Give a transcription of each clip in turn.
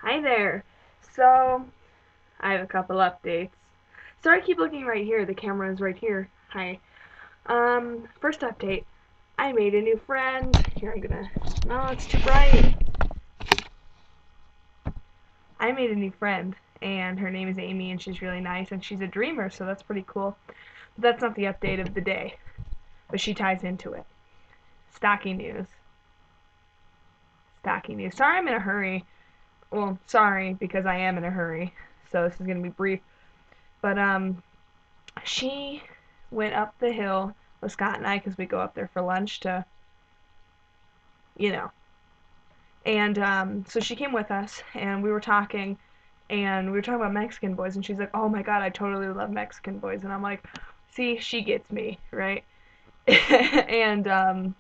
Hi there. So, I have a couple updates. Sorry, I keep looking right here. The camera is right here. Hi. First update. I made a new friend. Here, I'm gonna. No, it's too bright. I made a new friend, and her name is Amy, and she's really nice, and she's a dreamer, so that's pretty cool. But that's not the update of the day, but she ties into it. Stalking news. Stalking news. Sorry, I'm in a hurry. Well, sorry, because I am in a hurry, so this is gonna be brief. But, she went up the hill with Scott and I because we go up there for lunch to, you know. And so she came with us, and we were talking, and we were talking about Mexican boys, and she's like, "Oh my God, I totally love Mexican boys," and I'm like, "See, she gets me, right?" and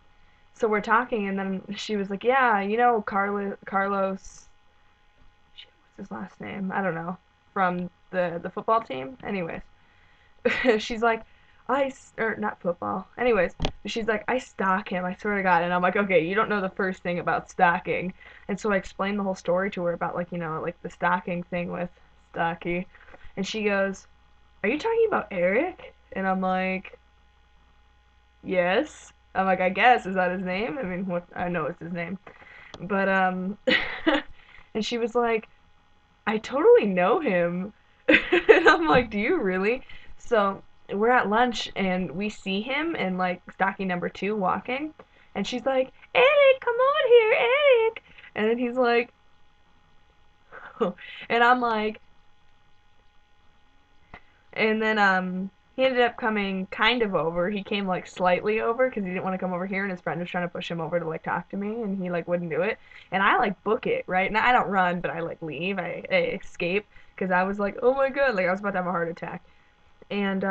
so we're talking, and then she was like, "Yeah, Carlos, shit, what's his last name? I don't know, from the football team." Anyways, she's like, or not football. Anyways, she's like, I stalk him, I swear to God. And I'm like, okay, you don't know the first thing about stalking. And so I explained the whole story to her about, like, like the stalking thing with Stocky. And she goes, are you talking about Eric? And I'm like, yes. I'm like, I guess, is that his name? I mean, what, I know it's his name. But, and she was like, I totally know him. And I'm like, do you really? So we're at lunch and we see him and like stocking number two walking. And she's like, Eric, come on here, Eric. And then he's like, and I'm like, and then he ended up coming kind of over. He came like slightly over because he didn't want to come over here, and his friend was trying to push him over to like talk to me, and he like wouldn't do it. And I like book it, right? And I don't run, but I like leave. I escape because I was like, oh my God, like I was about to have a heart attack. And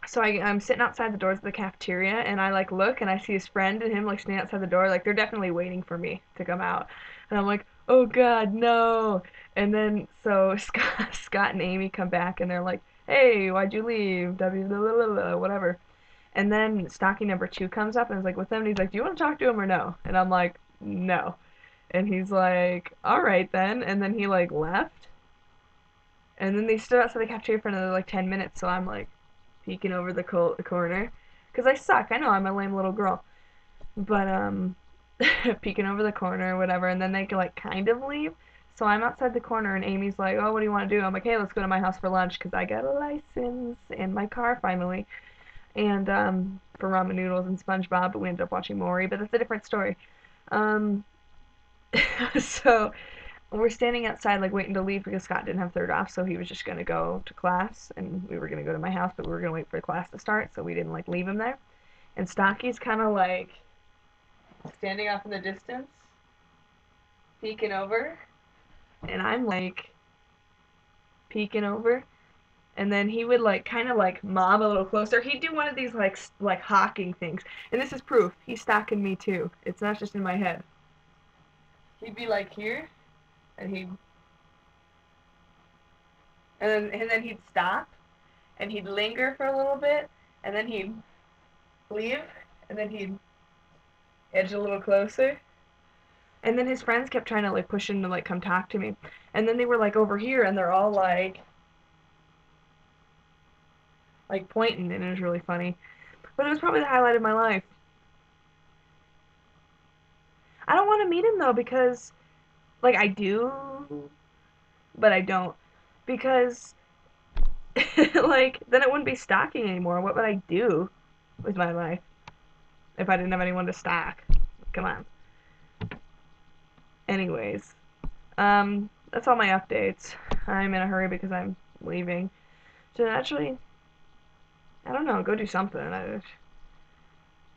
so I'm sitting outside the doors of the cafeteria, and I like look, and I see his friend and him like standing outside the door, like they're definitely waiting for me to come out. And I'm like, oh God, no. And then so Scott and Amy come back, and they're like, hey, why'd you leave? Whatever. And then stocking number two comes up and is like with him, and he's like, do you want to talk to him or no? And I'm like, no. And he's like, all right then. And then he like left. And then they stood outside the cafeteria for another like 10 minutes. So I'm like peeking over the corner. Because I suck. I know I'm a lame little girl. But, peeking over the corner or whatever. And then they like kind of leave. So I'm outside the corner and Amy's like, oh, what do you want to do? I'm like, hey, let's go to my house for lunch because I got a license and my car finally. And, for ramen noodles and SpongeBob, but we ended up watching Maury, but that's a different story. Um, so we're standing outside, like waiting to leave because Scott didn't have third off, so he was just gonna go to class, and we were gonna go to my house, but we were gonna wait for class to start, so we didn't like leave him there. And Stocky's kind of like standing off in the distance, peeking over, and I'm like peeking over, and then he would like kind of like mob a little closer. He'd do one of these like hawking things, and this is proof he's stalking me too. It's not just in my head. He'd be like here, and then he'd stop, and he'd linger for a little bit, and then he'd leave, and then he'd edge a little closer. And then his friends kept trying to like push him to like come talk to me. And then they were like over here and they're all like pointing, and it was really funny. But it was probably the highlight of my life. I don't want to meet him though because like I do, but I don't. Because like then it wouldn't be stalking anymore. What would I do with my life if I didn't have anyone to stalk? Come on. Anyways, that's all my updates. I'm in a hurry because I'm leaving. So actually, I don't know, go do something.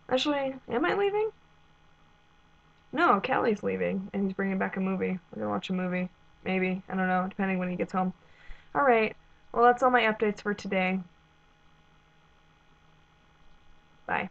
Actually, am I leaving? No, Kelly's leaving, and he's bringing back a movie. We're gonna watch a movie. Maybe. I don't know, depending when he gets home. Alright, well, that's all my updates for today. Bye.